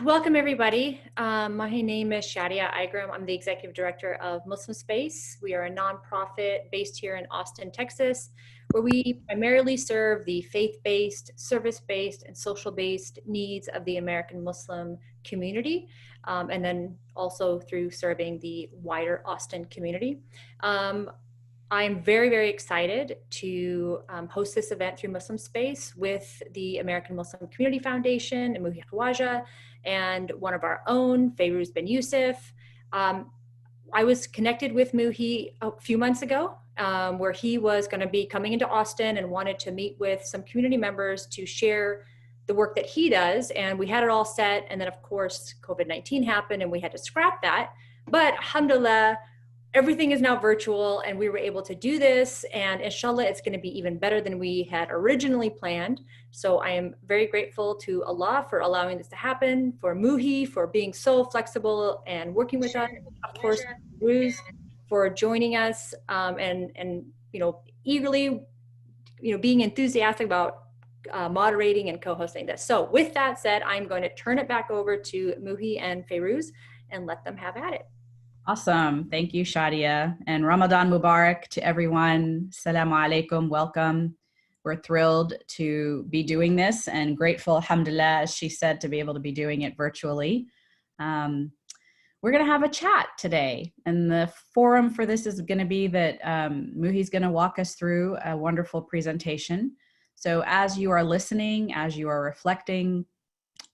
Welcome everybody. My name is Shadia Igram. I'm the Executive Director of Muslim Space. We are a nonprofit based here in Austin, Texas, where we primarily serve the faith-based, service-based, and social-based needs of the American Muslim community, and then also through serving the wider Austin community. I'm very, very excited to host this event through Muslim Space with the American Muslim Community Foundation and Muhi Khwaja and one of our own, Fayruz Benyousef. I was connected with Muhi a few months ago where he was going to be coming into Austin and wanted to meet with some community members to share the work that he does. And we had it all set. And then of course, COVID-19 happened and we had to scrap that. But alhamdulillah, everything is now virtual and we were able to do this, and inshallah it's going to be even better than we had originally planned. So I am very grateful to Allah for allowing this to happen, for Muhi for being so flexible and working with us, of course Ruz for joining us and eagerly being enthusiastic about moderating and co-hosting this. So with that said, I'm going to turn it back over to Muhi and Fayruz and let them have at it. Awesome. Thank you, Shadia. And Ramadan Mubarak to everyone. Assalamu alaikum. Welcome. We're thrilled to be doing this and grateful, alhamdulillah, as she said, to be able to be doing it virtually. We're going to have a chat today. And the forum for this is going to be that Muhi's going to walk us through a wonderful presentation. So as you are listening, as you are reflecting,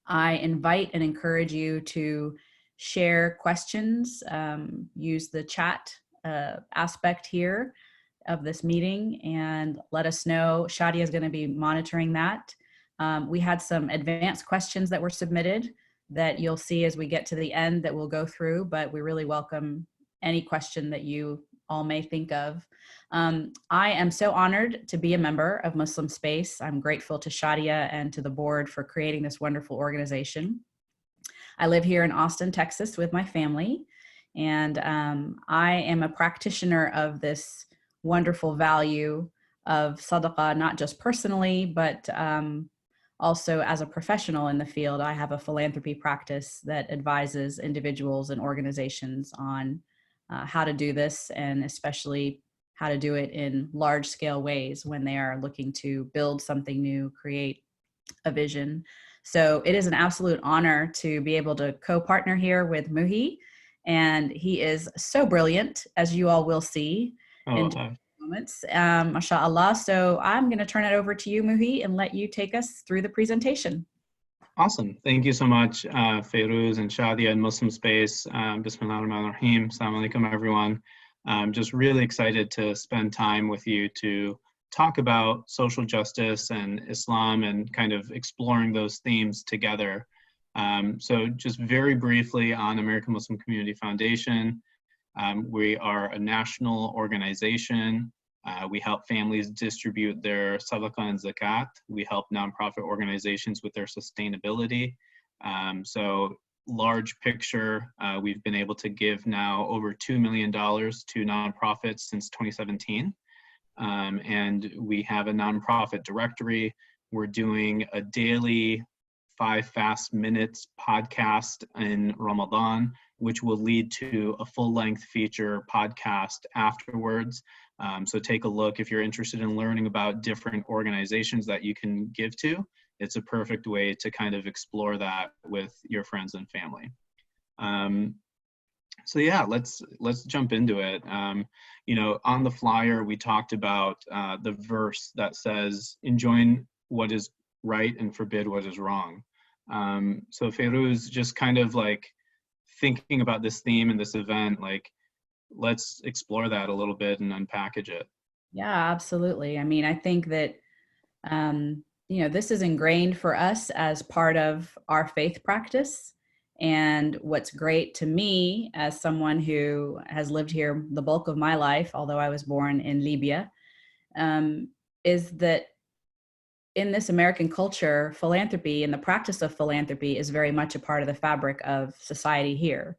I invite and encourage you to share questions, use the chat aspect here of this meeting and let us know. Shadia is going to be monitoring that. We had some advanced questions that were submitted that you'll see as we get to the end that we'll go through, but we really welcome any question that you all may think of. I am so honored to be a member of Muslim Space. I'm grateful to Shadia and to the board for creating this wonderful organization. I live here in Austin, Texas with my family, and I am a practitioner of this wonderful value of sadaqah, not just personally, but also as a professional in the field. I have a philanthropy practice that advises individuals and organizations on how to do this, and especially how to do it in large-scale ways when they are looking to build something new, create a vision. So it is an absolute honor to be able to co-partner here with Muhi, and he is so brilliant, as you all will see in moments. MashaAllah. So I'm going to turn it over to you, Muhi, and let you take us through the presentation. Awesome. Thank you so much, Fayruz and Shadia and Muslim Space. Bismillah ar-Rahman ar-Rahim. Assalamu alaikum, everyone. I'm just really excited to spend time with you to talk about social justice and Islam and kind of exploring those themes together. So just very briefly on American Muslim Community Foundation, we are a national organization. We help families distribute their sadaqah and zakat. We help nonprofit organizations with their sustainability. So large picture, we've been able to give now over $2 million to nonprofits since 2017. And we have a nonprofit directory. We're doing a daily 5 Fast Minutes podcast in Ramadan, which will lead to a full-length feature podcast afterwards. So take a look if you're interested in learning about different organizations that you can give to. It's a perfect way to kind of explore that with your friends and family. So yeah, let's jump into it. On the flyer, we talked about the verse that says, enjoin what is right and forbid what is wrong. So Fayruz, just kind of like thinking about this theme and this event, like, let's explore that a little bit and unpackage it. Yeah, absolutely. I mean, I think that, this is ingrained for us as part of our faith practice. And what's great to me as someone who has lived here the bulk of my life, although I was born in Libya, is that in this American culture, philanthropy and the practice of philanthropy is very much a part of the fabric of society here.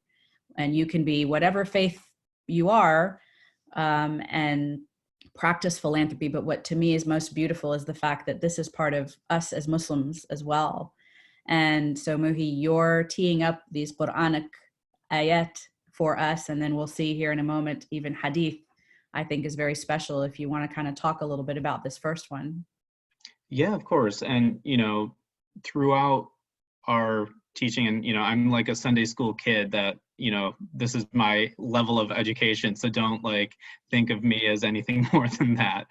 And you can be whatever faith you are and practice philanthropy. But what to me is most beautiful is the fact that this is part of us as Muslims as well. And so Muhi, you're teeing up these Qur'anic ayat for us, and then we'll see here in a moment, even Hadith, I think is very special if you want to kind of talk a little bit about this first one. Yeah, of course. And, throughout our teaching, and, I'm like a Sunday school kid that, this is my level of education. So don't like think of me as anything more than that.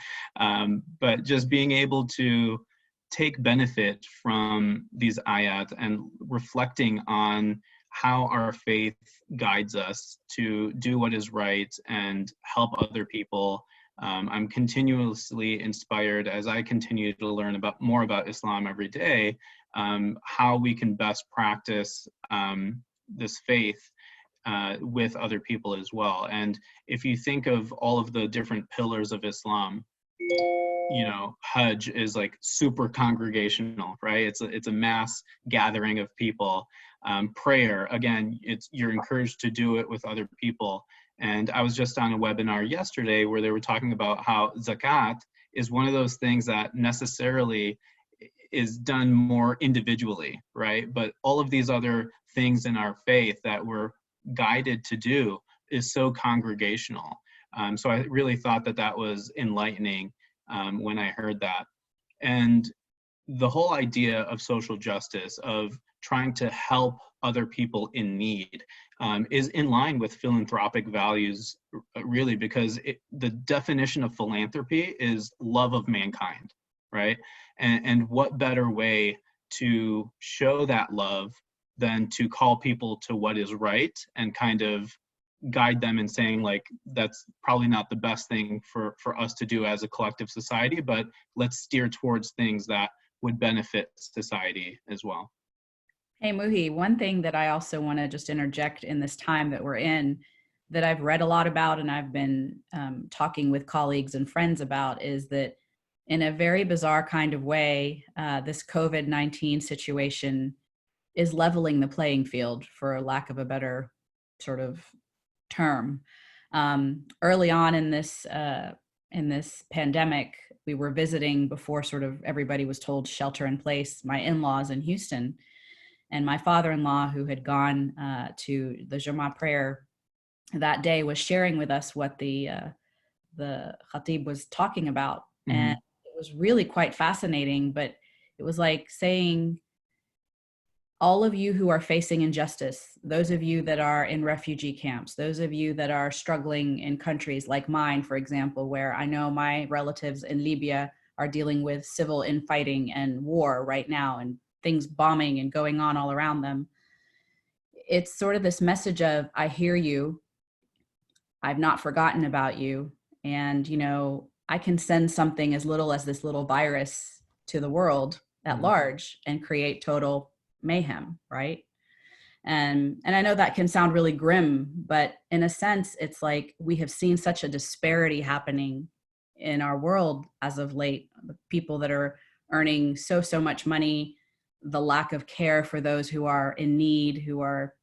But just being able to take benefit from these ayat and reflecting on how our faith guides us to do what is right and help other people. I'm continuously inspired as I continue to learn more about Islam every day, how we can best practice this faith with other people as well. And if you think of all of the different pillars of Islam, Hajj is like super congregational, right? It's a mass gathering of people. Prayer, again, you're encouraged to do it with other people. And I was just on a webinar yesterday where they were talking about how zakat is one of those things that necessarily is done more individually, right? But all of these other things in our faith that we're guided to do is so congregational. So I really thought that was enlightening when I heard that. And the whole idea of social justice, of trying to help other people in need, is in line with philanthropic values, really, because the definition of philanthropy is love of mankind, right? And what better way to show that love than to call people to what is right and kind of guide them in saying, like, that's probably not the best thing for us to do as a collective society, but let's steer towards things that would benefit society as well. Hey, Muhi, one thing that I also want to just interject in this time that we're in, that I've read a lot about and I've been talking with colleagues and friends about, is that in a very bizarre kind of way, this COVID-19 situation is leveling the playing field, for lack of a better sort of term. Early on in this pandemic, we were visiting, before sort of everybody was told shelter in place, my in-laws in Houston. And my father-in-law, who had gone to the Jummah prayer that day, was sharing with us what the khatib was talking about. Mm-hmm. And it was really quite fascinating, but it was like saying, all of you who are facing injustice, those of you that are in refugee camps, those of you that are struggling in countries like mine, for example, where I know my relatives in Libya are dealing with civil infighting and war right now, and things bombing and going on all around them. It's sort of this message of, I hear you, I've not forgotten about you, and I can send something as little as this little virus to the world at large and create total mayhem, right? And I know that can sound really grim, but in a sense, it's like we have seen such a disparity happening in our world as of late. The people that are earning so much money, the lack of care for those who are in need, who are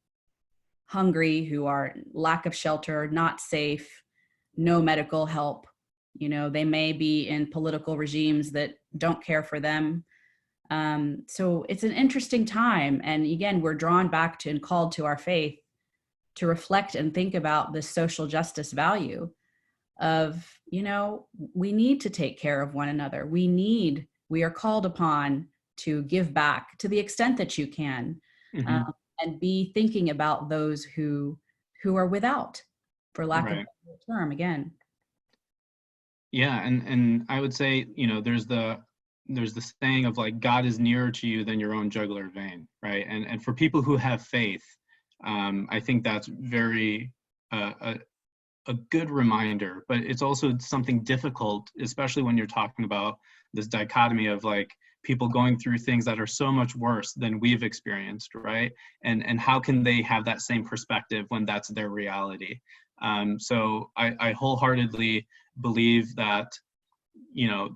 hungry, who are lack of shelter, not safe, no medical help. They may be in political regimes that don't care for them. So it's an interesting time. And again, we're drawn back to and called to our faith to reflect and think about this social justice value of, we need to take care of one another. We are called upon to give back to the extent that you can, mm-hmm. And be thinking about those who are without, for lack of a better term, again. Yeah. And I would say, there's the saying of like, God is nearer to you than your own jugular vein, right? And for people who have faith, I think that's very a good reminder, but it's also something difficult, especially when you're talking about this dichotomy of like people going through things that are so much worse than we've experienced, right? And how can they have that same perspective when that's their reality? So I wholeheartedly believe that,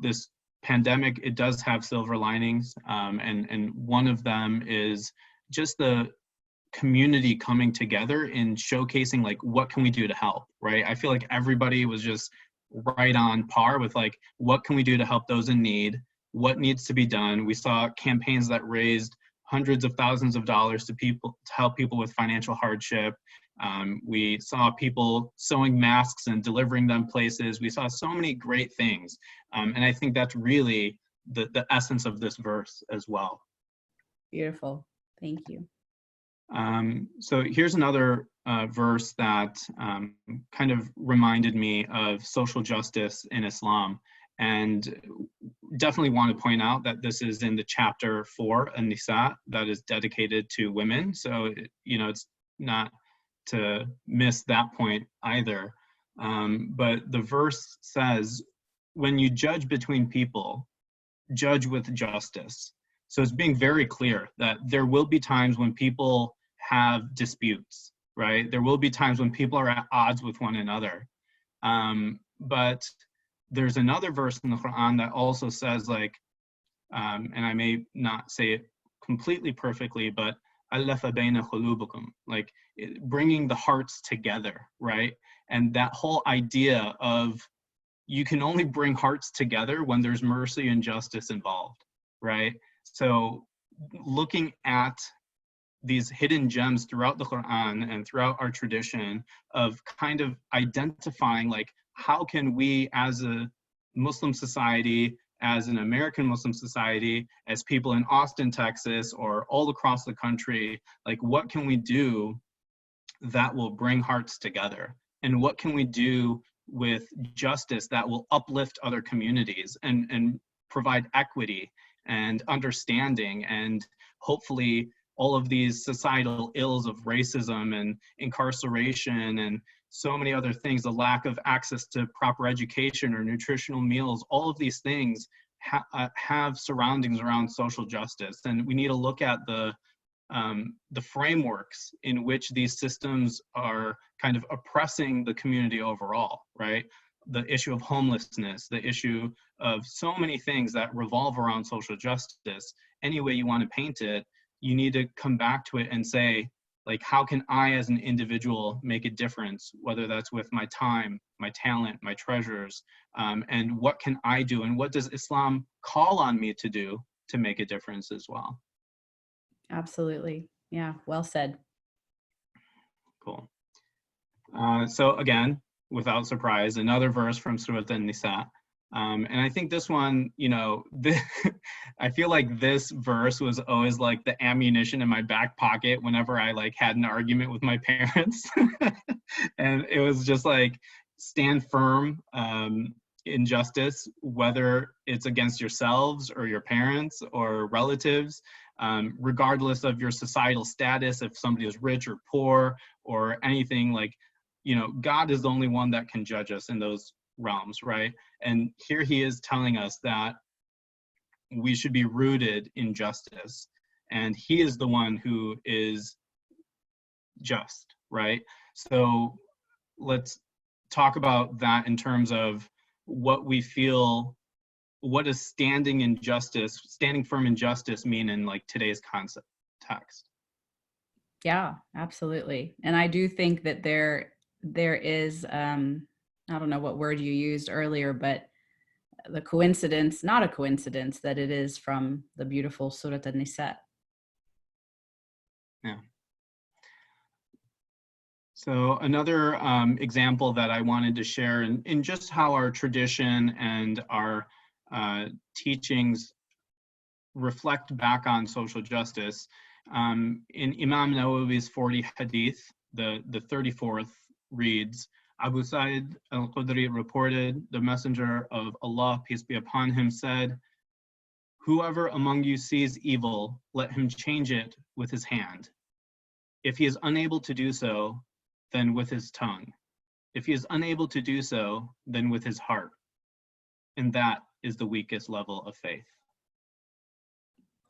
this pandemic, it does have silver linings, and one of them is just the community coming together and showcasing like, what can we do to help, right? I feel like everybody was just right on par with like, what can we do to help those in need? What needs to be done? We saw campaigns that raised hundreds of thousands of dollars to people to help people with financial hardship. We saw people sewing masks and delivering them places. We saw so many great things. And I think that's really the essence of this verse as well. Beautiful. Thank you. So here's another verse that kind of reminded me of social justice in Islam, and definitely want to point out that this is in the chapter 4, An-Nisa, that is dedicated to women. So, you know, it's not to miss that point either. But the verse says, when you judge between people, judge with justice. So it's being very clear that there will be times when people have disputes, right? There will be times when people are at odds with one another. But there's another verse in the Quran that also says, like, and I may not say it completely perfectly, but allafa bayna khulubukum, like bringing the hearts together, right? And that whole idea of you can only bring hearts together when there's mercy and justice involved, right? So looking at these hidden gems throughout the Quran and throughout our tradition of kind of identifying, like, how can we as a Muslim society, as an American Muslim society, as people in Austin, Texas, or all across the country, like, what can we do that will bring hearts together? And what can we do with justice that will uplift other communities and provide equity and understanding, and hopefully all of these societal ills of racism and incarceration and so many other things, the lack of access to proper education or nutritional meals, all of these things have surroundings around social justice. And we need to look at the frameworks in which these systems are kind of oppressing the community overall, right? The issue of homelessness, the issue of so many things that revolve around social justice. Any way you want to paint it, you need to come back to it and say, like, how can I as an individual make a difference, whether that's with my time, my talent, my treasures, and what can I do, and what does Islam call on me to do to make a difference as well? Absolutely. Yeah, well said. Cool. So again, without surprise, another verse from Surah An-Nisa. And I think this one, you know, I feel like this verse was always like the ammunition in my back pocket whenever I like had an argument with my parents. And it was just like, stand firm in justice, whether it's against yourselves or your parents or relatives, regardless of your societal status, if somebody is rich or poor or anything. Like, you know, God is the only one that can judge us in those realms, right? And here he is telling us that we should be rooted in justice, and he is the one who is just, right? So let's talk about that in terms of what we feel, what does standing in justice, standing firm in justice mean in like today's concept text? Yeah, absolutely. And I do think that there is, I don't know what word you used earlier, but the coincidence, not a coincidence, that it is from the beautiful Surah An-Nisa. Yeah. So another example that I wanted to share in just how our tradition and our teachings reflect back on social justice. In Imam Nawawi's 40 Hadith, the 34th reads, Abu Sa'id al-Khudri reported, the Messenger of Allah, peace be upon him, said, "Whoever among you sees evil, let him change it with his hand. If he is unable to do so, then with his tongue. If he is unable to do so, then with his heart. And that is the weakest level of faith."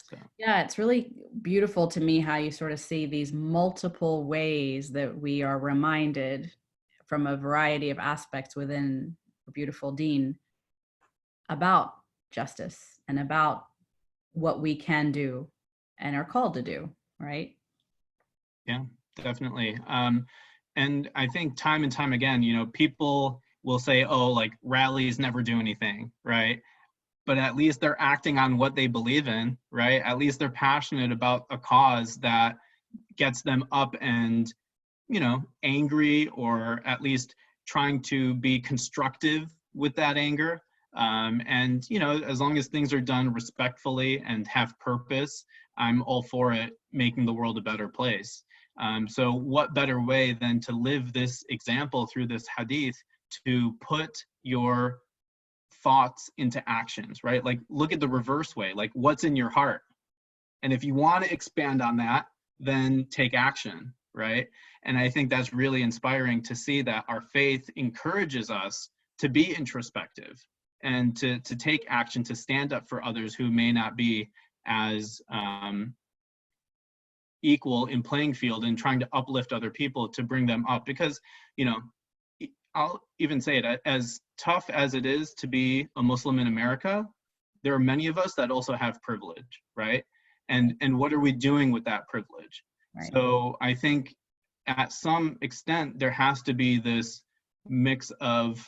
So. Yeah, it's really beautiful to me how you sort of see these multiple ways that we are reminded from a variety of aspects within a beautiful deen about justice and about what we can do and are called to do, right? Yeah, definitely. And I think time and time again, you know, people will say, oh, like rallies never do anything, right? but at least they're acting on what they believe in, right? At least they're passionate about a cause that gets them up and, angry, or at least trying to be constructive with that anger. And, as long as things are done respectfully and have purpose, I'm all for it, making the world a better place. So what better way than to live this example through this hadith, to put your thoughts into actions, right? Like, look at the reverse way, like what's in your heart. And if you want to expand on that, then take action, right? And I think that's really inspiring to see that our faith encourages us to be introspective and to take action, to stand up for others who may not be as equal in playing field, and trying to uplift other people to bring them up. Because, I'll even say it, as tough as it is to be a Muslim in America, there are many of us that also have privilege, right? And what are we doing with that privilege? Right. So I think at some extent there has to be this mix of,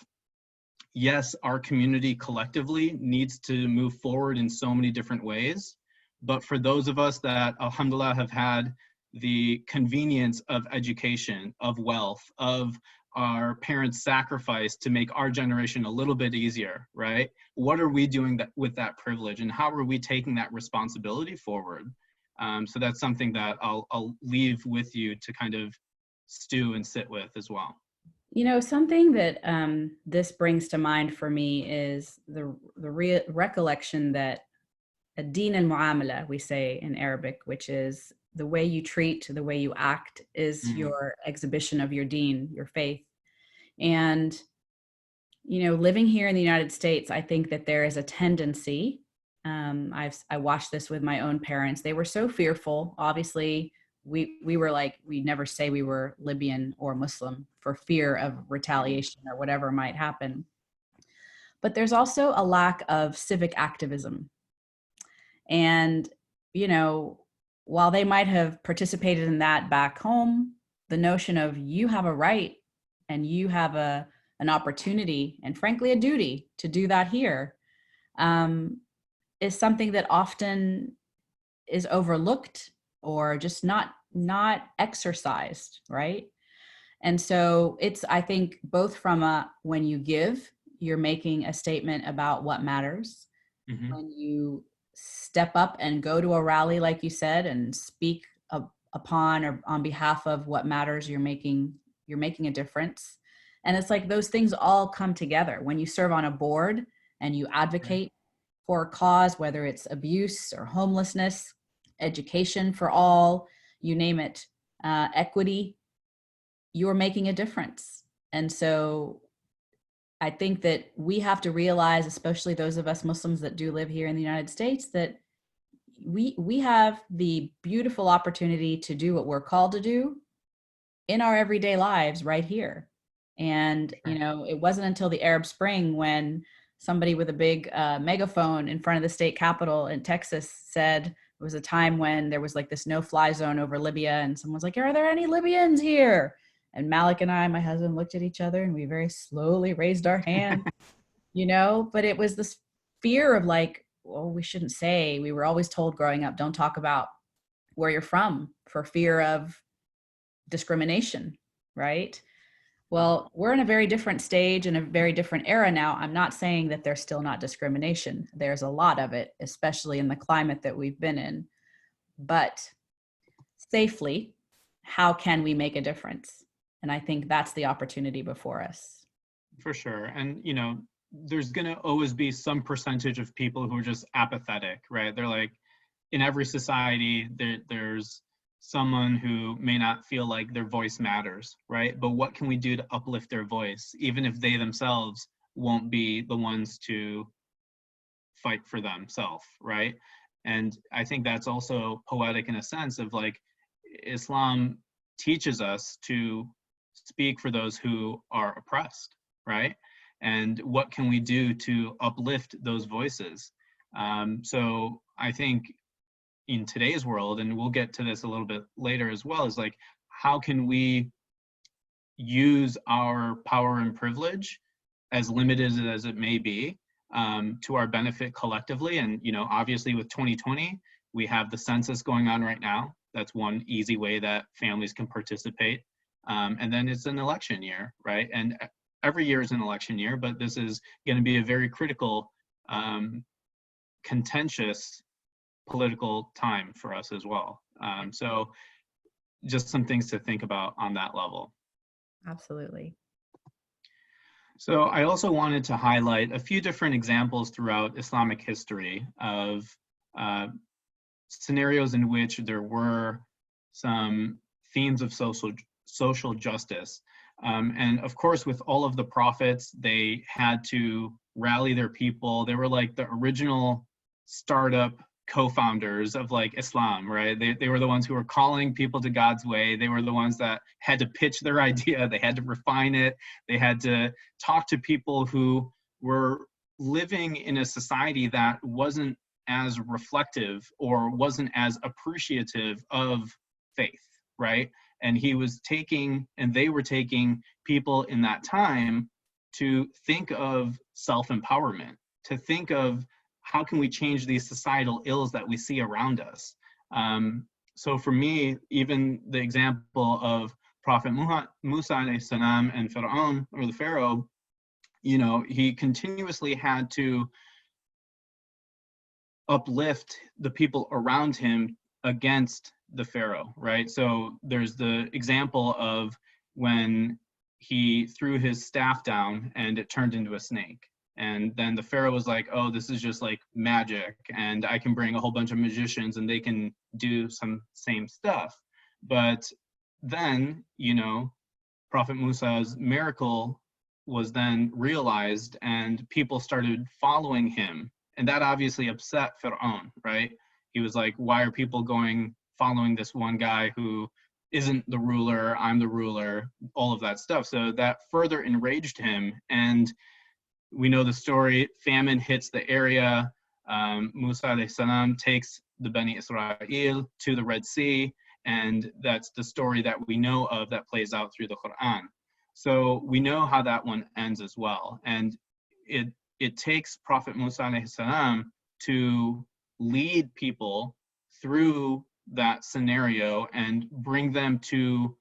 yes, our community collectively needs to move forward in so many different ways, but for those of us that, alhamdulillah, have had the convenience of education, of wealth, of our parents' sacrifice to make our generation a little bit easier, right? What are we doing with that privilege, and how are we taking that responsibility forward? So that's something that I'll leave with you to kind of stew and sit with as well. Something that this brings to mind for me is the recollection that ad-din al-mu'amala, we say in Arabic, which is the way you treat, the way you act, is your exhibition of your deen, your faith. And, living here in the United States, I think that there is a tendency, I watched this with my own parents. They were so fearful. Obviously, we were like, we never say we were Libyan or Muslim for fear of retaliation or whatever might happen. But there's also a lack of civic activism. And, while they might have participated in that back home, the notion of you have a right and you have an opportunity and frankly a duty to do that here is something that often is overlooked or just not exercised, right? And so it's, I think, both from when you give, you're making a statement about what matters. Mm-hmm. When you step up and go to a rally, like you said, and speak upon or on behalf of what matters, you're making a difference. And it's like those things all come together. When you serve on a board and you advocate for a cause, whether it's abuse or homelessness, education for all, you name it, equity, you're making a difference. And so I think that we have to realize, especially those of us Muslims that do live here in the United States, that we have the beautiful opportunity to do what we're called to do in our everyday lives right here. And, it wasn't until the Arab Spring when somebody with a big megaphone in front of the state capitol in Texas said it was a time when there was like this no-fly zone over Libya, and someone's like, are there any Libyans here? And Malik and I, my husband, looked at each other and we very slowly raised our hand, but it was this fear of like, well, we shouldn't say. We were always told growing up, don't talk about where you're from for fear of discrimination, right? Well, we're in a very different stage and a very different era now. I'm not saying that there's still not discrimination. There's a lot of it, especially in the climate that we've been in. But safely, how can we make a difference? And I think that's the opportunity before us. For sure. And, there's going to always be some percentage of people who are just apathetic, right? They're like, in every society, there's someone who may not feel like their voice matters, right? But what can we do to uplift their voice, even if they themselves won't be the ones to fight for themselves, right? And I think that's also poetic in a sense of like, Islam teaches us to speak for those who are oppressed, right? And what can we do to uplift those voices? So I think in today's world, and we'll get to this a little bit later as well, is like, how can we use our power and privilege, as limited as it may be, to our benefit collectively. And, you know, obviously with 2020, we have the census going on right now. That's one easy way that families can participate. And then it's an election year, right? And every year is an election year, but this is going to be a very critical, contentious political time for us as well. So just some things to think about on that level. Absolutely. So I also wanted to highlight a few different examples throughout Islamic history of scenarios in which there were some themes of social justice. And of course, with all of the prophets, they had to rally their people. They were like the original startup co-founders of like Islam, right? They were the ones who were calling people to God's way. They were the ones that had to pitch their idea. They had to refine it. They had to talk to people who were living in a society that wasn't as reflective or wasn't as appreciative of faith, right? And he was taking, and they were taking people in that time to think of self-empowerment, to think of how can we change these societal ills that we see around us. So for me, even the example of Prophet Musa alayhi salam and Fir'aun, or the Pharaoh, you know, he continuously had to uplift the people around him against the Pharaoh, right? So there's the example of when he threw his staff down and it turned into a snake. And then the Pharaoh was like, oh, this is just like magic, and I can bring a whole bunch of magicians and they can do some same stuff. But then, you know, Prophet Musa's miracle was then realized and people started following him. And that obviously upset Fir'aun, right? He was like, why are people following this one guy who isn't the ruler, I'm the ruler, all of that stuff. So that further enraged him. And we know the story, famine hits the area. Musa alayhi salam takes the Bani Israel to the Red Sea, and that's the story that we know of that plays out through the Qur'an. So we know how that one ends as well. And it takes Prophet Musa alayhi salam to lead people through that scenario and bring them to,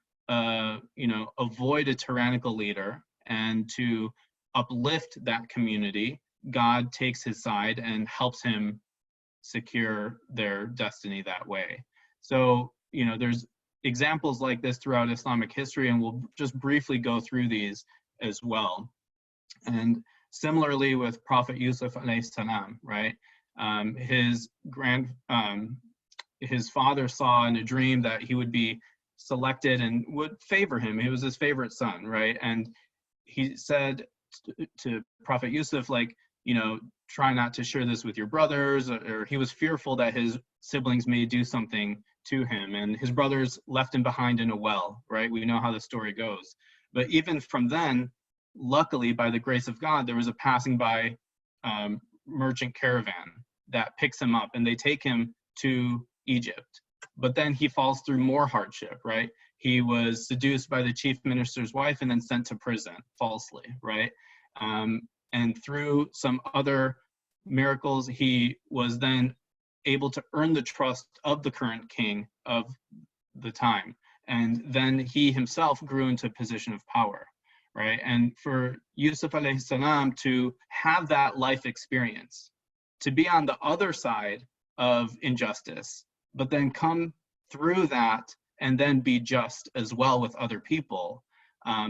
you know, avoid a tyrannical leader and to uplift that community. God takes his side and helps him secure their destiny that way. So, you know, there's examples like this throughout Islamic history, and we'll just briefly go through these as well. And similarly with Prophet Yusuf alayhi salam, right? His father saw in a dream that he would be selected and would favor him. He was his favorite son, right? And he said to Prophet Yusuf, like, you know, try not to share this with your brothers, or he was fearful that his siblings may do something to him, and his brothers left him behind in a well, right? We know how the story goes. But even from then, luckily, by the grace of God, there was a passing by merchant caravan that picks him up, and they take him to Egypt. But then he falls through more hardship, right? He was seduced by the chief minister's wife and then sent to prison falsely, right? And through some other miracles, he was then able to earn the trust of the current king of the time. And then he himself grew into a position of power, right? And for Yusuf alayhi salam to have that life experience, to be on the other side of injustice, but then come through that and then be just as well with other people,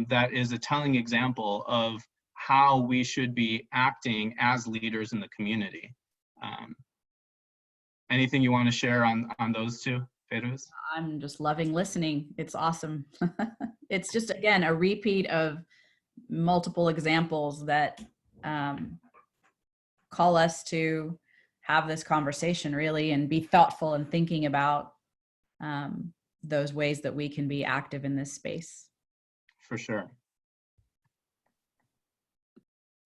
that is a telling example of how we should be acting as leaders in the community. Anything you want to share on those two, Fayruz? I'm just loving listening. It's awesome. It's just, again, a repeat of multiple examples that call us to have this conversation, really, and be thoughtful and thinking about those ways that we can be active in this space. For sure.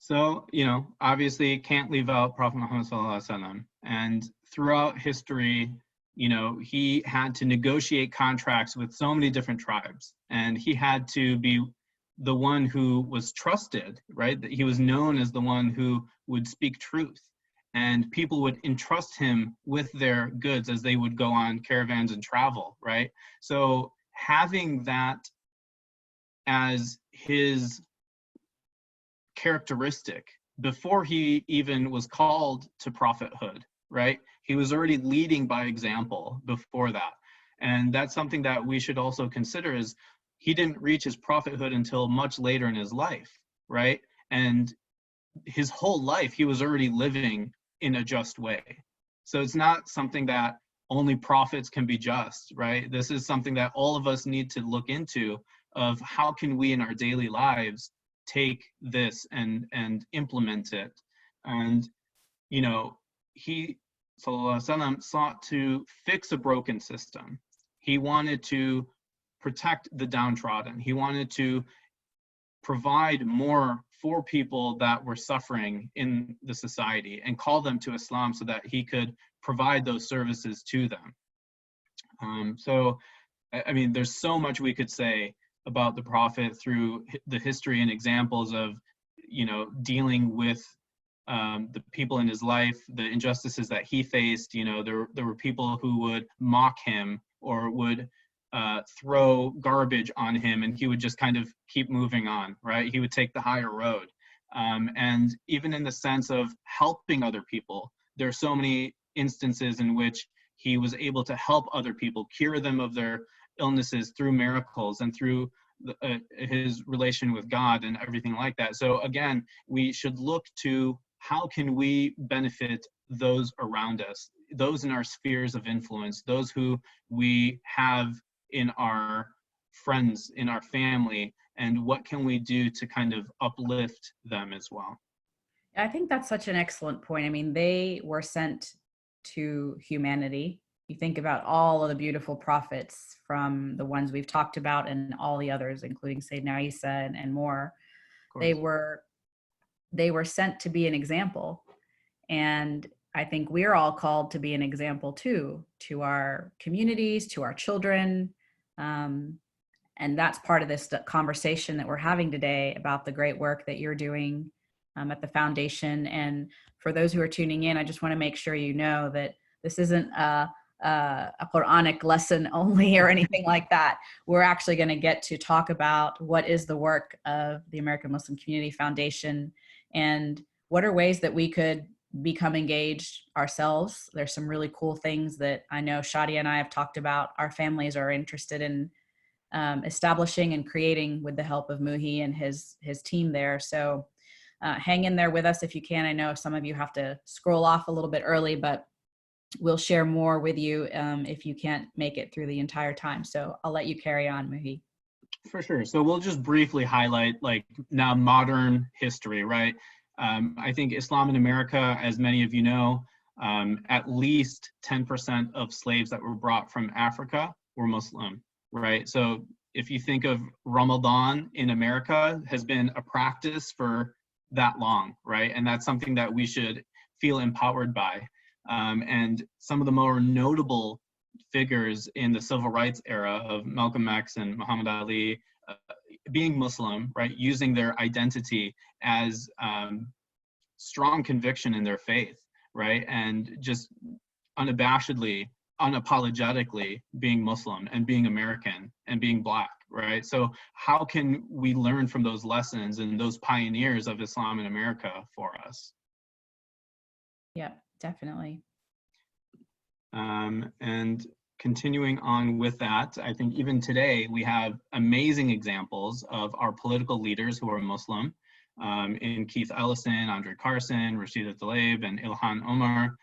So, you know, obviously can't leave out Prophet Muhammad sallallahu alaihi wasallam. And throughout history, you know, he had to negotiate contracts with so many different tribes, and he had to be the one who was trusted, right? That he was known as the one who would speak truth, and people would entrust him with their goods as they would go on caravans and travel, right? So having that as his characteristic before he even was called to prophethood, right? He was already leading by example before that. And that's something that we should also consider, is he didn't reach his prophethood until much later in his life, right? And his whole life, he was already living in a just way. So it's not something that only prophets can be just, right? This is something that all of us need to look into, of how can we in our daily lives take this and implement it. And, you know, he, Sallallahu Alaihi Wasallam, sought to fix a broken system. He wanted to protect the downtrodden. He wanted to provide more for people that were suffering in the society and call them to Islam so that he could provide those services to them. So, I mean, there's so much we could say about the Prophet through the history and examples of, you know, dealing with the people in his life, the injustices that he faced. You know, there were people who would mock him or would throw garbage on him, and he would just kind of keep moving on, right? He would take the higher road. And even in the sense of helping other people, there are so many instances in which he was able to help other people, cure them of their illnesses through miracles and through his relation with God and everything like that. So again, we should look to how can we benefit those around us, those in our spheres of influence, those who we have in our friends, in our family, and what can we do to kind of uplift them as well. I think that's such an excellent point. I mean, they were sent to humanity. You think about all of the beautiful prophets, from the ones we've talked about and all the others, including Sayyidina Isa and more. They were sent to be an example. And I think we're all called to be an example too, to our communities, to our children. And that's part of this conversation that we're having today about the great work that you're doing at the foundation. And for those who are tuning in, I just want to make sure you know that this isn't a Quranic lesson only or anything like that. We're actually going to get to talk about what is the work of the American Muslim Community Foundation and what are ways that we could become engaged ourselves. There's some really cool things that I know Shadia and I have talked about. Our families are interested in establishing and creating with the help of Muhi and his team there. So hang in there with us if you can. I know some of you have to scroll off a little bit early, but we'll share more with you if you can't make it through the entire time. So I'll let you carry on, Muhi. For sure. So we'll just briefly highlight like now modern history, right? I think Islam in America, as many of you know, at least 10% of slaves that were brought from Africa were Muslim, right? So if you think of Ramadan in America has been a practice for that long, right? And that's something that we should feel empowered by. And some of the more notable figures in the civil rights era of Malcolm X and Muhammad Ali being Muslim, right? Using their identity as strong conviction in their faith, right? And just unabashedly, unapologetically being Muslim and being American and being Black, right? So how can we learn from those lessons and those pioneers of Islam in America for us? Yeah, definitely. And continuing on with that, I think even today we have amazing examples of our political leaders who are Muslim, in Keith Ellison, Andre Carson, Rashida Tlaib, and Ilhan Omar.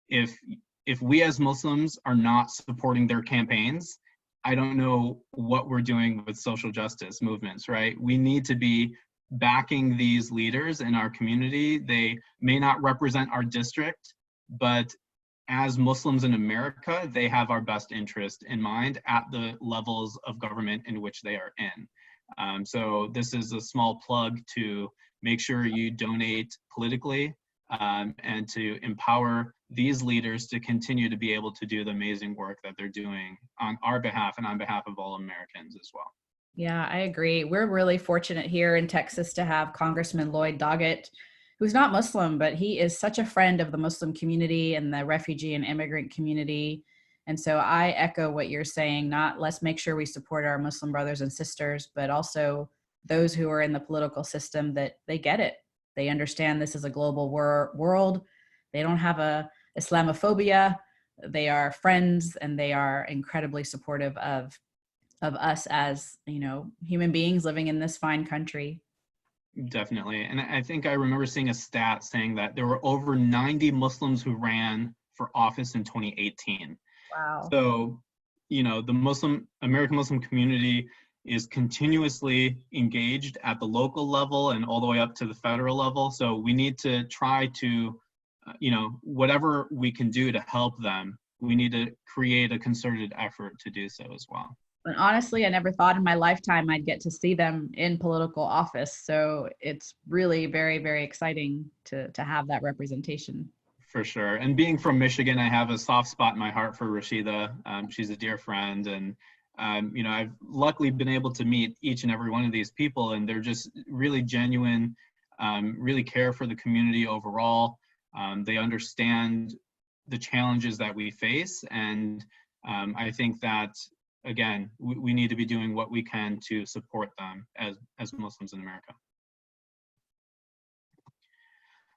If we as Muslims are not supporting their campaigns, I don't know what we're doing with social justice movements, right? We need to be backing these leaders in our community. They may not represent our district, but as Muslims in America, they have our best interest in mind at the levels of government in which they are in. So this is a small plug to make sure you donate politically and to empower these leaders to continue to be able to do the amazing work that they're doing on our behalf and on behalf of all Americans as well. Yeah, I agree. We're really fortunate here in Texas to have Congressman Lloyd Doggett, who's not Muslim, but he is such a friend of the Muslim community and the refugee and immigrant community. And so I echo what you're saying, not let's make sure we support our Muslim brothers and sisters, but also those who are in the political system, that they get it. They understand this is a global world. They don't have a Islamophobia. They are friends, and they are incredibly supportive of us as, you know, human beings living in this fine country. Definitely. And I think I remember seeing a stat saying that there were over 90 Muslims who ran for office in 2018. Wow. So, you know, the American Muslim community is continuously engaged at the local level and all the way up to the federal level. So we need to try to, you know, whatever we can do to help them, we need to create a concerted effort to do so as well. And honestly, I never thought in my lifetime I'd get to see them in political office. So it's really very, very exciting to have that representation. For sure. And being from Michigan, I have a soft spot in my heart for Rashida. She's a dear friend. And, you know, I've luckily been able to meet each and every one of these people, and they're just really genuine, really care for the community overall. They understand the challenges that we face. And I think that, again, we need to be doing what we can to support them as Muslims in America.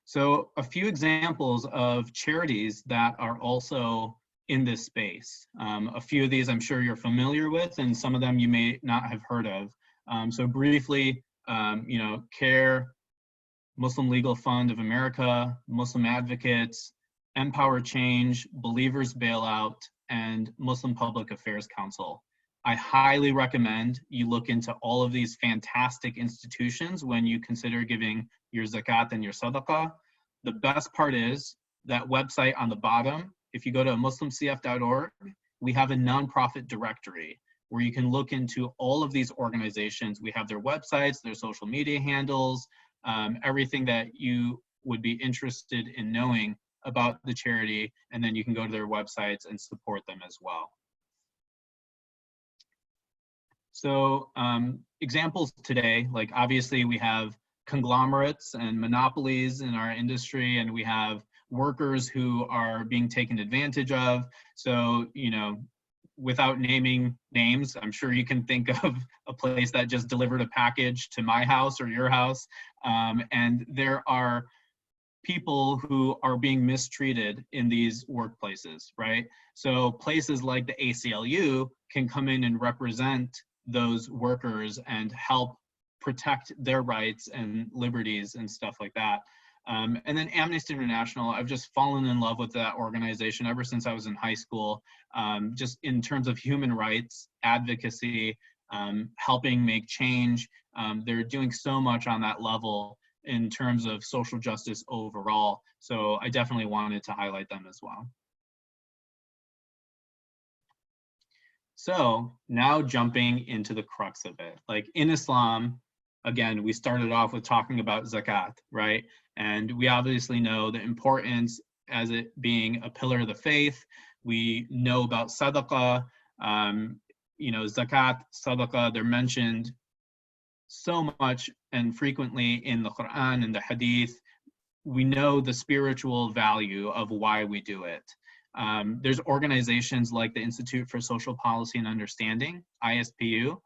So a few examples of charities that are also in this space. A few of these I'm sure you're familiar with, and some of them you may not have heard of. So briefly, you know, CARE, Muslim Legal Fund of America, Muslim Advocates, Empower Change, Believers Bailout, and Muslim Public Affairs Council. I highly recommend you look into all of these fantastic institutions when you consider giving your zakat and your sadaqah. The best part is that website on the bottom, if you go to muslimcf.org, we have a nonprofit directory where you can look into all of these organizations. We have their websites, their social media handles, everything that you would be interested in knowing about the charity, and then you can go to their websites and support them as well. So examples today, like obviously we have conglomerates and monopolies in our industry, and we have workers who are being taken advantage of. So, you know, without naming names, I'm sure you can think of a place that just delivered a package to my house or your house. And there are people who are being mistreated in these workplaces, right? So places like the ACLU can come in and represent those workers and help protect their rights and liberties and stuff like that. And then Amnesty International, I've just fallen in love with that organization ever since I was in high school, just in terms of human rights, advocacy, helping make change. They're doing so much on that level in terms of social justice overall. So I definitely wanted to highlight them as well. So now jumping into the crux of it, like in Islam, again, we started off with talking about zakat, right? And we obviously know the importance as it being a pillar of the faith. We know about sadaqah, you know, zakat, sadaqah, they're mentioned so much and frequently in the Qur'an and the Hadith. We know the spiritual value of why we do it. There's organizations like the Institute for Social Policy and Understanding, ISPU,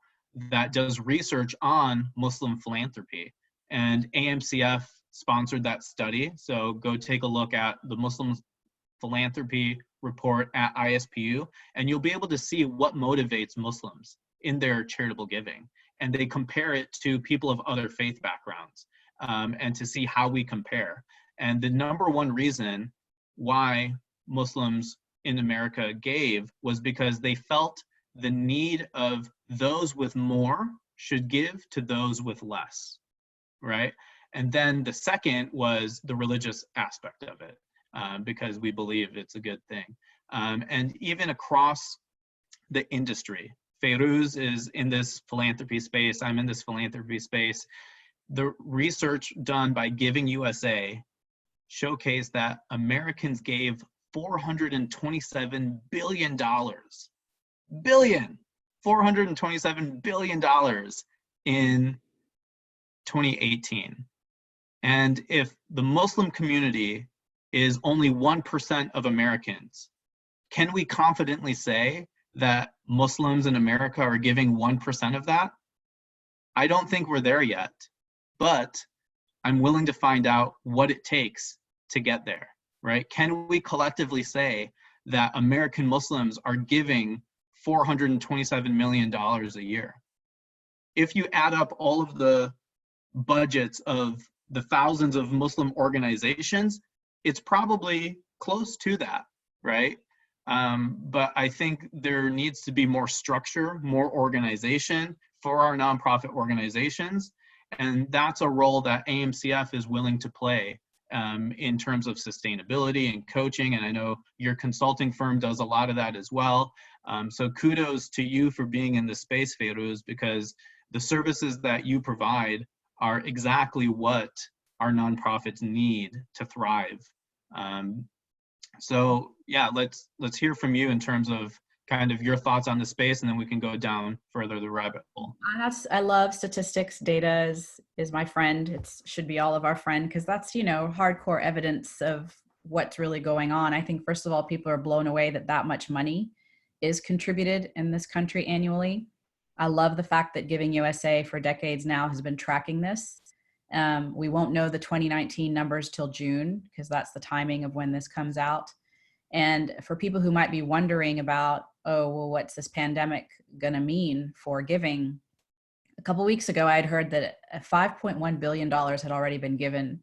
that does research on Muslim philanthropy. And AMCF sponsored that study. So go take a look at the Muslim philanthropy report at ISPU, and you'll be able to see what motivates Muslims in their charitable giving. And they compare it to people of other faith backgrounds, and to see how we compare. And the number one reason why Muslims in America gave was because they felt the need of those with more should give to those with less, right? And then the second was the religious aspect of it, because we believe it's a good thing. And even across the industry, Fayruz is in this philanthropy space, I'm in this philanthropy space. The research done by Giving USA showcased that Americans gave $427 billion $427 billion in 2018. And if the Muslim community is only 1% of Americans, can we confidently say that Muslims in America are giving 1% of that? I don't think we're there yet, but I'm willing to find out what it takes to get there, right? Can we collectively say that American Muslims are giving $427 million a year? If you add up all of the budgets of the thousands of Muslim organizations, it's probably close to that, right? But I think there needs to be more structure, more organization for our nonprofit organizations. And that's a role that AMCF is willing to play in terms of sustainability and coaching. And I know your consulting firm does a lot of that as well. So kudos to you for being in this space, Fayruz, because the services that you provide are exactly what our nonprofits need to thrive. So yeah, let's hear from you in terms of kind of your thoughts on the space, and then we can go down further the rabbit hole. I love statistics. Data is my friend. It should be all of our friend, because that's, you know, hardcore evidence of what's really going on. I think, first of all, people are blown away that that much money is contributed in this country annually. I love the fact that Giving USA for decades now has been tracking this. We won't know the 2019 numbers till June, because that's the timing of when this comes out. And for people who might be wondering about, oh, well, what's this pandemic going to mean for giving? A couple of weeks ago, I had heard that $5.1 billion had already been given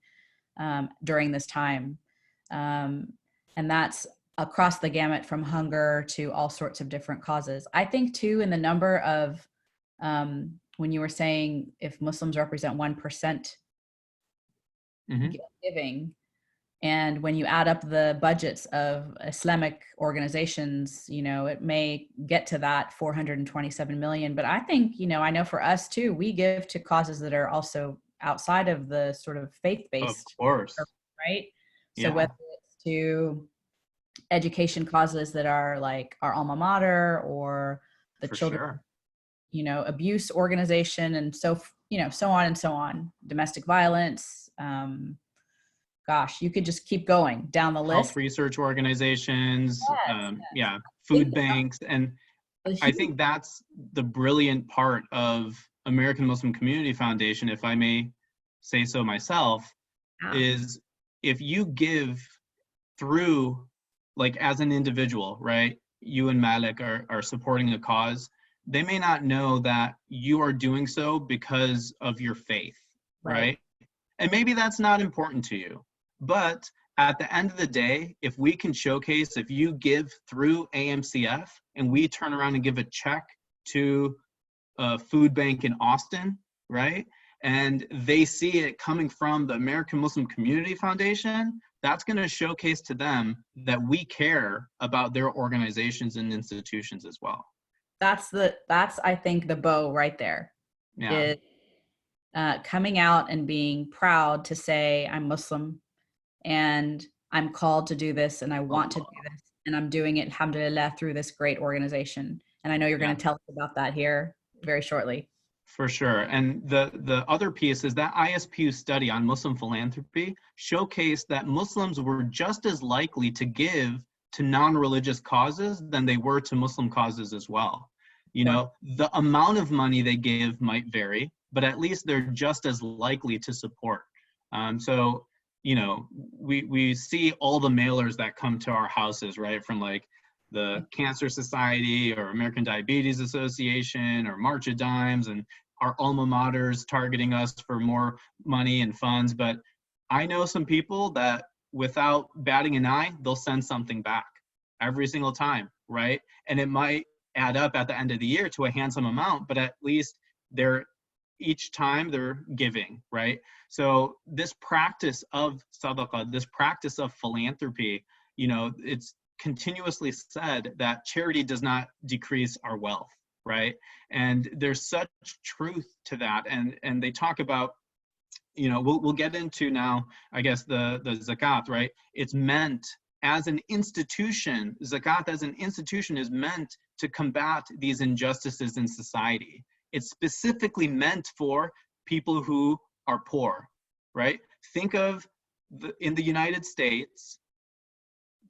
during this time. And that's across the gamut, from hunger to all sorts of different causes. I think too, in the number of, when you were saying if Muslims represent 1% giving, and when you add up the budgets of Islamic organizations, you know, it may get to that 427 million. But I think, you know, I know for us too, we give to causes that are also outside of the sort of faith-based, of course, right? Yeah. So whether it's to education causes that are like our alma mater, or the children, you know, abuse organization, and so, you know, so on and so on, domestic violence, gosh, you could just keep going down the list. Health research organizations, yeah, food banks. And I think that's the brilliant part of American Muslim Community Foundation, if I may say so myself, is if you give through, like as an individual, right? You and Malik are supporting a cause. They may not know that you are doing so because of your faith, right? And maybe that's not important to you. But at the end of the day, if we can showcase, if you give through AMCF and we turn around and give a check to a food bank in Austin, right? And they see it coming from the American Muslim Community Foundation, that's going to showcase to them that we care about their organizations and institutions as well. That's I think the bow right there. Yeah. Is coming out and being proud to say, I'm Muslim and I'm called to do this, and I want to do this, and I'm doing it, alhamdulillah, through this great organization. And I know you're going to tell us about that here very shortly. For sure. And the other piece is that ISPU study on Muslim philanthropy showcased that Muslims were just as likely to give to non-religious causes than they were to Muslim causes as well. You know, the amount of money they give might vary, but at least they're just as likely to support. So, you know, we see all the mailers that come to our houses, right? From like the Cancer Society or American Diabetes Association or March of Dimes, and our alma maters targeting us for more money and funds. But I know some people that without batting an eye, they'll send something back every single time, right? And it might add up at the end of the year to a handsome amount, but at least each time they're giving, right? So this practice of sadaqah, this practice of philanthropy, you know, it's continuously said that charity does not decrease our wealth, right? And there's such truth to that. And they talk about, you know, we'll get into now, I guess, the zakat, right? It's meant as an institution, zakat as an institution is meant to combat these injustices in society. It's specifically meant for people who are poor, right? Think of in the United States,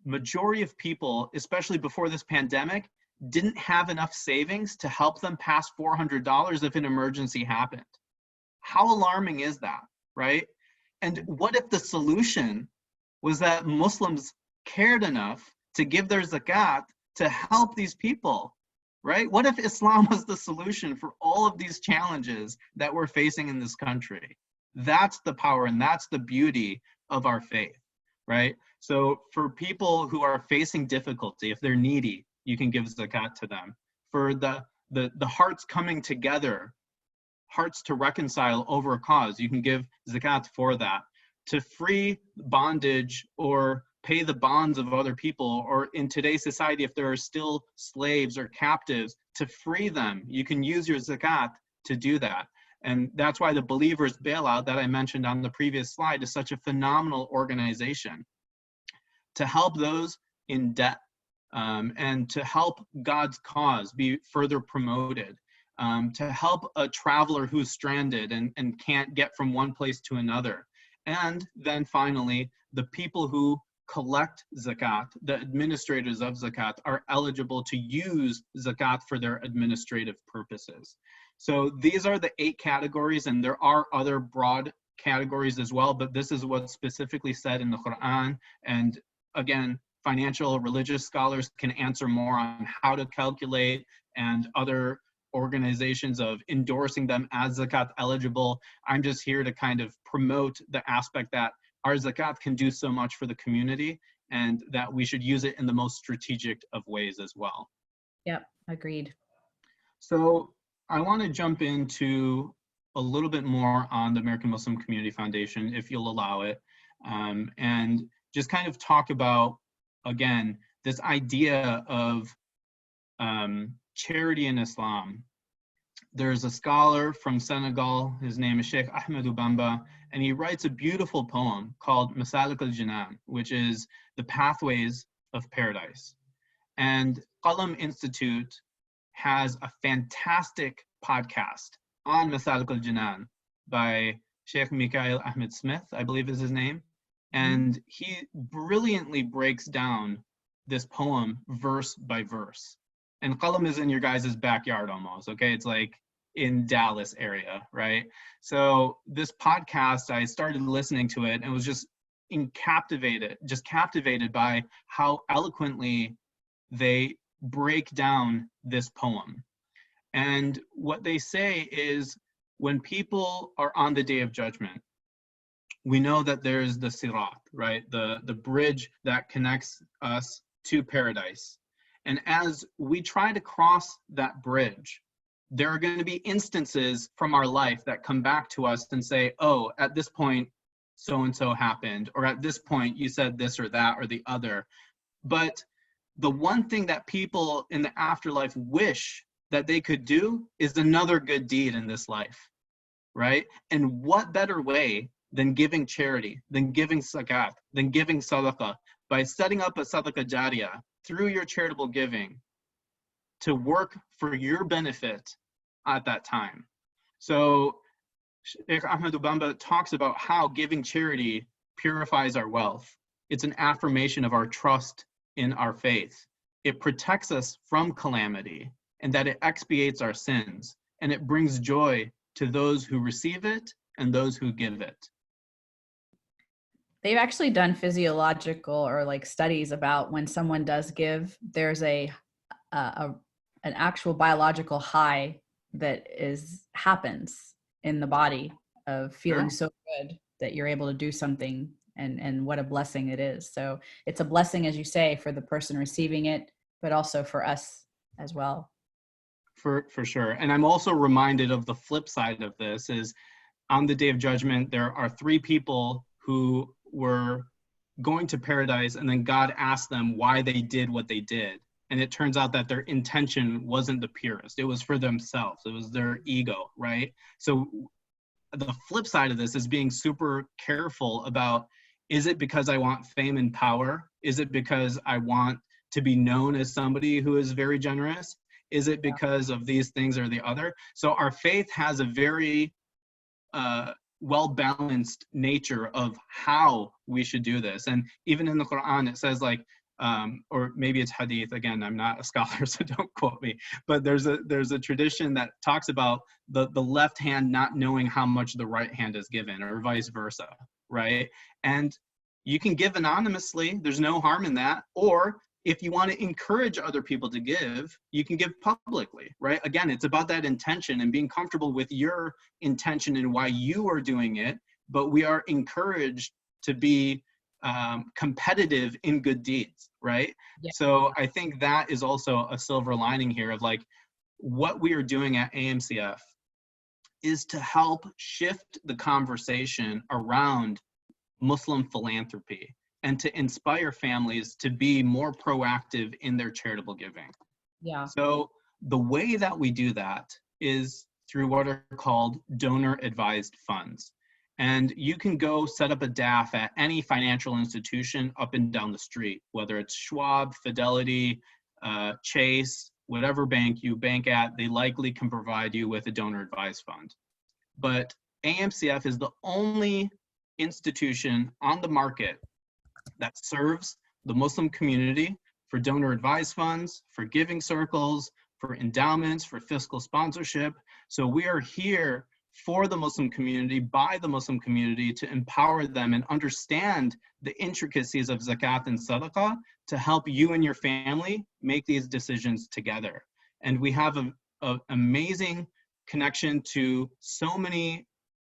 majority of people, especially before this pandemic, didn't have enough savings to help them pass $400 if an emergency happened. How alarming is that, right? And what if the solution was that Muslims cared enough to give their zakat to help these people, right? What if Islam was the solution for all of these challenges that we're facing in this country? That's the power and that's the beauty of our faith, right? So for people who are facing difficulty, if they're needy, you can give zakat to them. For the hearts coming together, hearts to reconcile over a cause, you can give zakat for that. To free bondage or pay the bonds of other people, or in today's society, if there are still slaves or captives, to free them, you can use your zakat to do that. And that's why the Believers Bailout that I mentioned on the previous slide is such a phenomenal organization to help those in debt and to help God's cause be further promoted, to help a traveler who's stranded and can't get from one place to another. And then finally, the people who collect zakat, the administrators of zakat, are eligible to use zakat for their administrative purposes. So these are the 8 categories, and there are other broad categories as well, but this is what's specifically said in the Qur'an. And again, financial religious scholars can answer more on how to calculate, and other organizations of endorsing them as zakat eligible. I'm just here to kind of promote the aspect that our zakat can do so much for the community, and that we should use it in the most strategic of ways as well. Yep, agreed. So I want to jump into a little bit more on the American Muslim Community Foundation, if you'll allow it, and just kind of talk about, again, this idea of charity in Islam. There's a scholar from Senegal, his name is Sheikh Ahmedou Bamba, and he writes a beautiful poem called Masalik al-Jinan, which is the pathways of paradise. And Qalam Institute has a fantastic podcast on Masalik al-Jinan by Sheikh Mikael Ahmed Smith, I believe is his name. And he brilliantly breaks down this poem verse by verse. And Qalam is in your guys' backyard almost, okay? It's like in Dallas area, right? So this podcast, I started listening to it and was just captivated by how eloquently they break down this poem. And what they say is, when people are on the Day of Judgment, we know that there's the sirat, right? The bridge that connects us to paradise. And as we try to cross that bridge, there are going to be instances from our life that come back to us and say, oh, at this point, so-and-so happened, or at this point, you said this or that or the other. But the one thing that people in the afterlife wish that they could do is another good deed in this life, right? And what better way than giving charity, than giving zakat, than giving sadaqah, by setting up a sadaqah jariyah through your charitable giving to work for your benefit at that time. So Sheikh Ahmedou Bamba talks about how giving charity purifies our wealth. It's an affirmation of our trust in our faith. It protects us from calamity, and that it expiates our sins, and it brings joy to those who receive it and those who give it. They've actually done physiological or like studies about when someone does give, there's an actual biological high that happens in the body of feeling so good that you're able to do something, and what a blessing it is. So it's a blessing, as you say, for the person receiving it, but also for us as well. For sure. And I'm also reminded of the flip side of this is, on the Day of Judgment, there are 3 people who were going to paradise, and then God asked them why they did what they did. And it turns out that their intention wasn't the purest. It was for themselves. It was their ego, right? So the flip side of this is being super careful about Is it because I want fame and power? Is it because I want to be known as somebody who is very generous? Is it because of these things or the other? So our faith has a very well-balanced nature of how we should do this. And even in the Quran, it says like, or maybe it's Hadith, again, I'm not a scholar, so don't quote me, but there's a tradition that talks about the left hand not knowing how much the right hand is given, or vice versa, right? And you can give anonymously, there's no harm in that, or if you want to encourage other people to give, you can give publicly, right? Again, it's about that intention and being comfortable with your intention and why you are doing it, but we are encouraged to be competitive in good deeds, right? Yeah. So I think that is also a silver lining here of like, what we are doing at AMCF is to help shift the conversation around Muslim philanthropy and to inspire families to be more proactive in their charitable giving. Yeah. So the way that we do that is through what are called donor advised funds. And you can go set up a DAF at any financial institution up and down the street, whether it's Schwab, Fidelity, Chase, whatever bank you bank at, they likely can provide you with a donor advised fund. But AMCF is the only institution on the market that serves the Muslim community for donor advised funds, for giving circles, for endowments, for fiscal sponsorship. So we are here for the Muslim community, by the Muslim community, to empower them and understand the intricacies of zakat and sadaqah to help you and your family make these decisions together. And we have an amazing connection to so many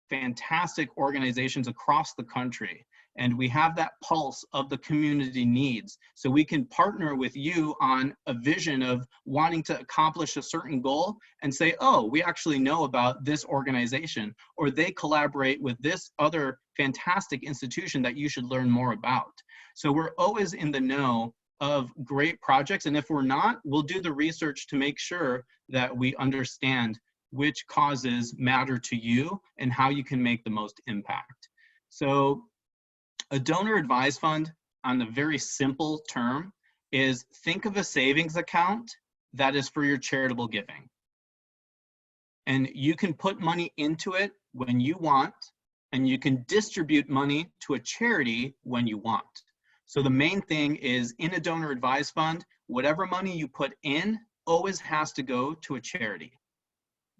fantastic organizations across the country. And we have that pulse of the community needs. So we can partner with you on a vision of wanting to accomplish a certain goal and say, oh, we actually know about this organization, or they collaborate with this other fantastic institution that you should learn more about. So we're always in the know of great projects. And if we're not, we'll do the research to make sure that we understand which causes matter to you and how you can make the most impact. So a donor advised fund, on the very simple term, is think of a savings account that is for your charitable giving. And you can put money into it when you want, and you can distribute money to a charity when you want. So the main thing is, in a donor advised fund, whatever money you put in always has to go to a charity.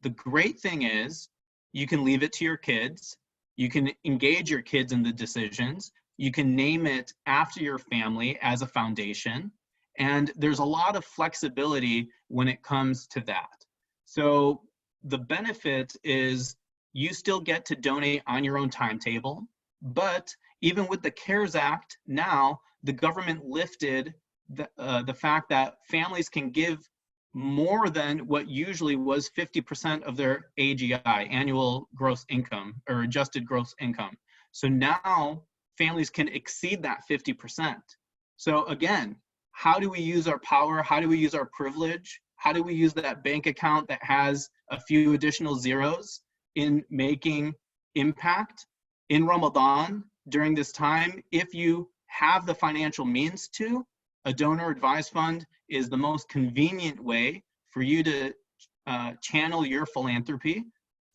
The great thing is, you can leave it to your kids. You can engage your kids in the decisions. You can name it after your family as a foundation. And there's a lot of flexibility when it comes to that. So the benefit is you still get to donate on your own timetable, but even with the CARES Act now, the government lifted the fact that families can give more than what usually was 50% of their AGI, annual gross income, or adjusted gross income. So now families can exceed that 50%. So again, how do we use our power? How do we use our privilege? How do we use that bank account that has a few additional zeros in making impact in Ramadan during this time? If you have the financial means to, a donor advised fund is the most convenient way for you to channel your philanthropy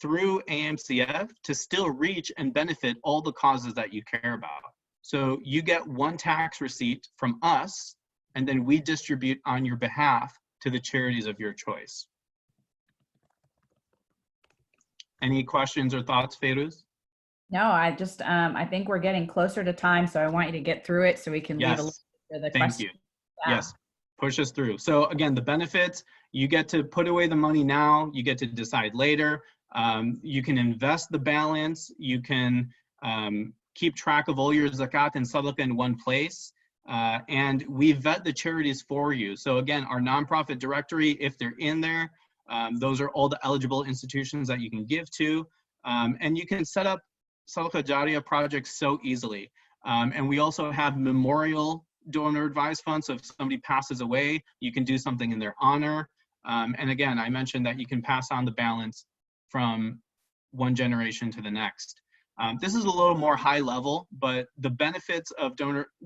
through AMCF to still reach and benefit all the causes that you care about. So you get one tax receipt from us, and then we distribute on your behalf to the charities of your choice. Any questions or thoughts, Fayruz? No, I think we're getting closer to time, so I want you to get through it so we can leave a little bit for the questions. Thank you. Yeah. Yes, push us through. So again, the benefits, you get to put away the money now, you get to decide later. You can invest the balance, you can keep track of all your zakat and sadaqah in one place, and we vet the charities for you. So again, our nonprofit directory, if they're in there, those are all the eligible institutions that you can give to, and you can set up sadaqah jariyah projects so easily. And we also have memorial donor advised funds, so if somebody passes away, you can do something in their honor. And again, I mentioned that you can pass on the balance from one generation to the next. This is a little more high level, but the benefits of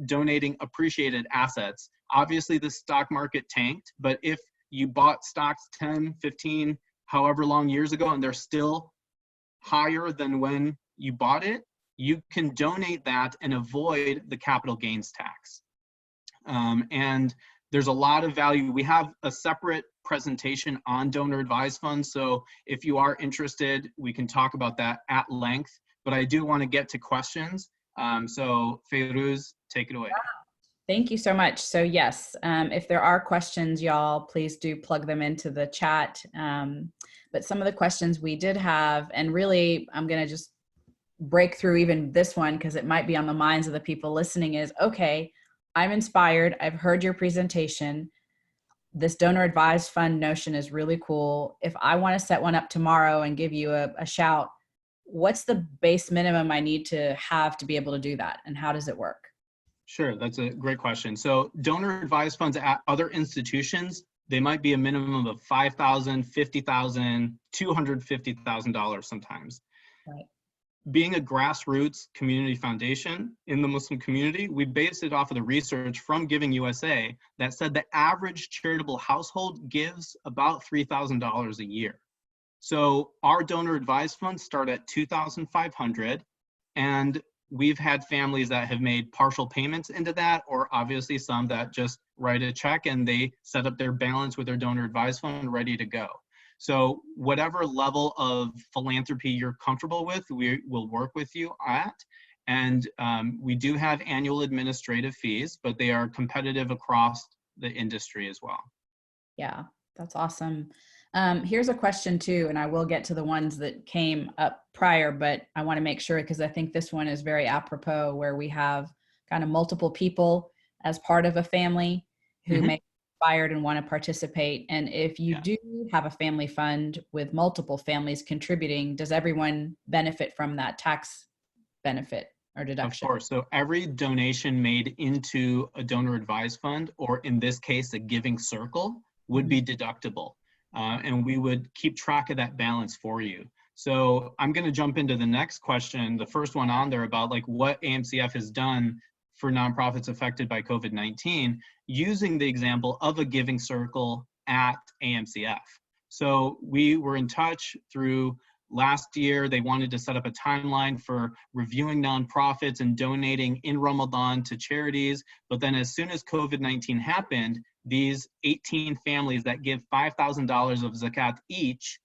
donating appreciated assets, obviously the stock market tanked, but if you bought stocks 10, 15, however long years ago, and they're still higher than when you bought it, you can donate that and avoid the capital gains tax. And there's a lot of value. We have a separate presentation on donor advised funds. So if you are interested, we can talk about that at length, but I do want to get to questions. So Fayruz, take it away. Thank you so much. So yes, if there are questions, y'all, please do plug them into the chat. But some of the questions we did have, and really I'm going to just break through even this one because it might be on the minds of the people listening is, okay, I'm inspired. I've heard your presentation. This donor advised fund notion is really cool. If I want to set one up tomorrow and give you a shout, what's the base minimum I need to have to be able to do that? And how does it work? Sure, that's a great question. So donor advised funds at other institutions, they might be a minimum of $5,000, $50,000, $250,000 sometimes. Right. Being a grassroots community foundation in the Muslim community, we based it off of the research from Giving USA that said the average charitable household gives about $3,000 a year. So our donor advised funds start at $2,500, and we've had families that have made partial payments into that, or obviously some that just write a check and they set up their balance with their donor advised fund ready to go. So whatever level of philanthropy you're comfortable with, we will work with you at. And we do have annual administrative fees, but they are competitive across the industry as well. Yeah, that's awesome. Here's a question too, and I will get to the ones that came up prior, but I want to make sure because I think this one is very apropos where we have kind of multiple people as part of a family who may be inspired and want to participate. And if you do have a family fund with multiple families contributing, does everyone benefit from that tax benefit or deduction? Of course. So every donation made into a donor advised fund, or in this case, a giving circle, would be deductible. And we would keep track of that balance for you. So I'm going to jump into the next question, the first one on there about like what AMCF has done for nonprofits affected by COVID-19, using the example of a giving circle at AMCF. So we were in touch through last year. They wanted to set up a timeline for reviewing nonprofits and donating in Ramadan to charities. But then as soon as COVID-19 happened, these 18 families that give $5,000 of zakat each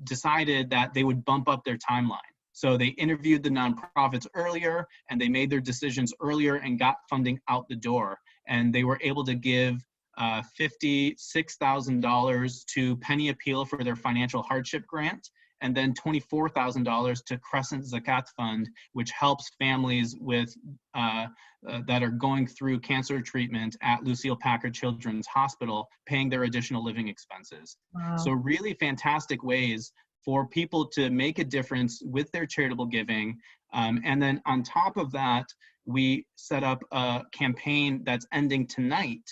decided that they would bump up their timeline. So they interviewed the nonprofits earlier and they made their decisions earlier and got funding out the door. And they were able to give $56,000 to Penny Appeal for their financial hardship grant, and then $24,000 to Crescent Zakat Fund, which helps families with that are going through cancer treatment at Lucille Packard Children's Hospital, paying their additional living expenses. Wow. So really fantastic ways for people to make a difference with their charitable giving. And then on top of that, we set up a campaign that's ending tonight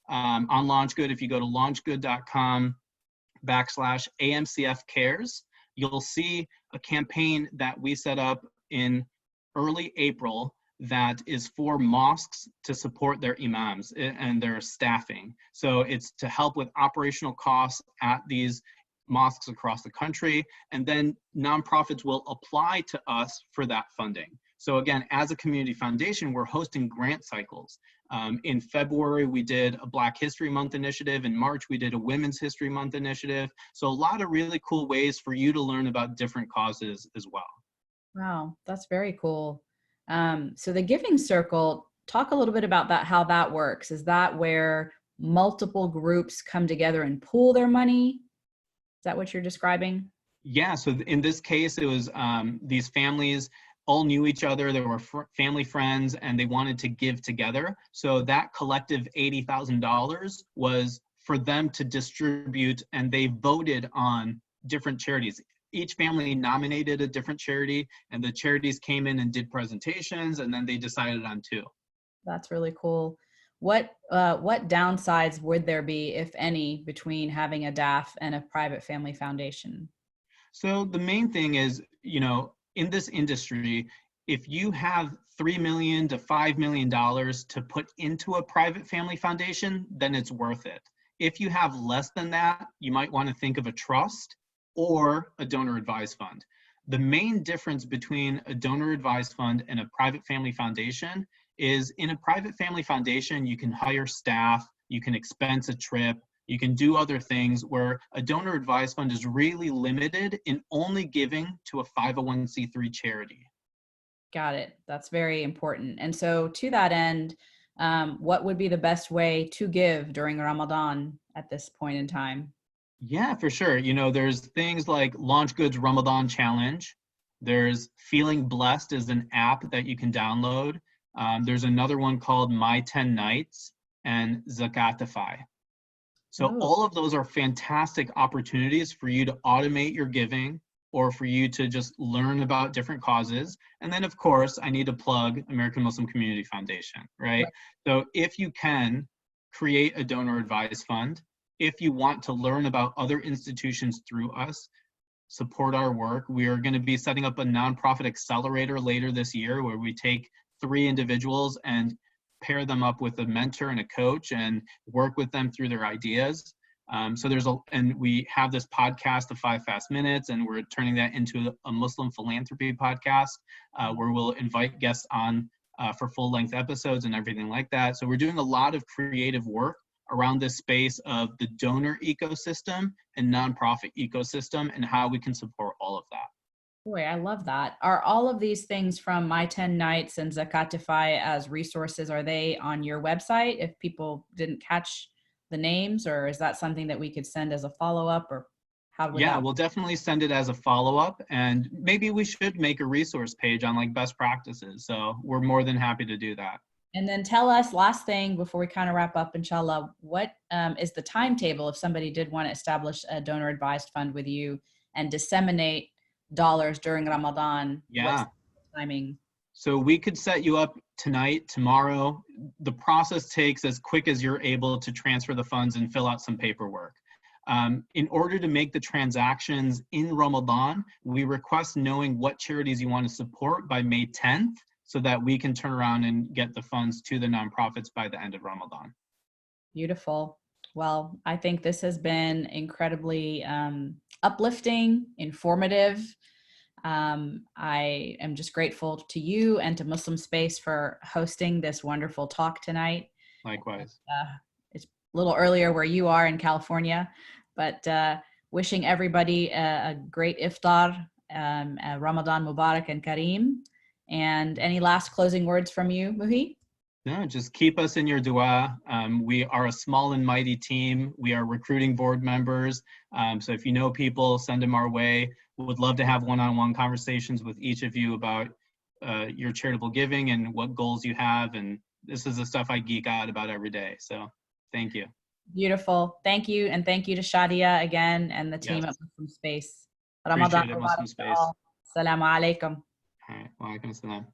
on LaunchGood. If you go to launchgood.com/AMCF Cares, you'll see a campaign that we set up in early April that is for mosques to support their imams and their staffing. So it's to help with operational costs at these mosques across the country, and then nonprofits will apply to us for that funding. So again, as a community foundation, we're hosting grant cycles. In February, we did a Black History Month initiative. In March, we did a Women's History Month initiative. So a lot of really cool ways for you to learn about different causes as well. Wow, that's very cool. So the Giving Circle, talk a little bit about that, how that works. Is that where multiple groups come together and pool their money? Is that what you're describing? Yeah, so in this case, it was these families all knew each other. They were family friends and they wanted to give together. So that collective $80,000 was for them to distribute, and they voted on different charities. Each family nominated a different charity, and the charities came in and did presentations, and then they decided on two. That's really cool. What downsides would there be, if any, between having a DAF and a private family foundation? So the main thing is, in this industry, if you have $3 million to $5 million to put into a private family foundation, then it's worth it. If you have less than that, you might want to think of a trust or a donor advised fund. The main difference between a donor advised fund and a private family foundation is in a private family foundation, you can hire staff, you can expense a trip, you can do other things, where a donor advised fund is really limited in only giving to a 501c3 charity. Got it. That's very important. And so to that end, what would be the best way to give during Ramadan at this point in time? Yeah, for sure. You know, there's things like Launch Good's Ramadan Challenge. There's Feeling Blessed is an app that you can download. There's another one called My 10 Nights and Zakatify. So all of those are fantastic opportunities for you to automate your giving or for you to just learn about different causes. And then, of course, I need to plug American Muslim Community Foundation, right? So if you can, create a donor advised fund. If you want to learn about other institutions through us, support our work. We are going to be setting up a nonprofit accelerator later this year where we take 3 individuals and pair them up with a mentor and a coach and work with them through their ideas. And we have this podcast of 5 Fast Minutes, and we're turning that into a Muslim philanthropy podcast where we'll invite guests on for full-length episodes and everything like that. So we're doing a lot of creative work around this space of the donor ecosystem and nonprofit ecosystem and how we can support all of that. Boy, I love that. Are all of these things from My 10 Nights and Zakatify as resources, are they on your website if people didn't catch the names, or is that something that we could send as a follow-up, or how would that? We'll definitely send it as a follow-up, and maybe we should make a resource page on like best practices. So we're more than happy to do that. And then tell us, last thing before we kind of wrap up, inshallah, what is the timetable if somebody did want to establish a donor advised fund with you and disseminate dollars during Ramadan? Yeah. What's the timing? So we could set you up tonight, tomorrow. The process takes as quick as you're able to transfer the funds and fill out some paperwork. In order to make the transactions in Ramadan, we request knowing what charities you want to support by May 10th so that we can turn around and get the funds to the nonprofits by the end of Ramadan. Beautiful. Well, I think this has been incredibly uplifting, informative. I am just grateful to you and to Muslim Space for hosting this wonderful talk tonight. Likewise. It's a little earlier where you are in California, but wishing everybody a great iftar, a Ramadan Mubarak and Kareem. And any last closing words from you, Muhi? No, just keep us in your dua. We are a small and mighty team. We are recruiting board members. So if you know people, send them our way. We would love to have one-on-one conversations with each of you about your charitable giving and what goals you have. And this is the stuff I geek out about every day. So thank you. Beautiful. Thank you. And thank you to Shadia again and the team at Muslim Space. Ramadan Appreciate it, Muslim Space. Assalamu alaikum. All right. Wa alaikum assalam.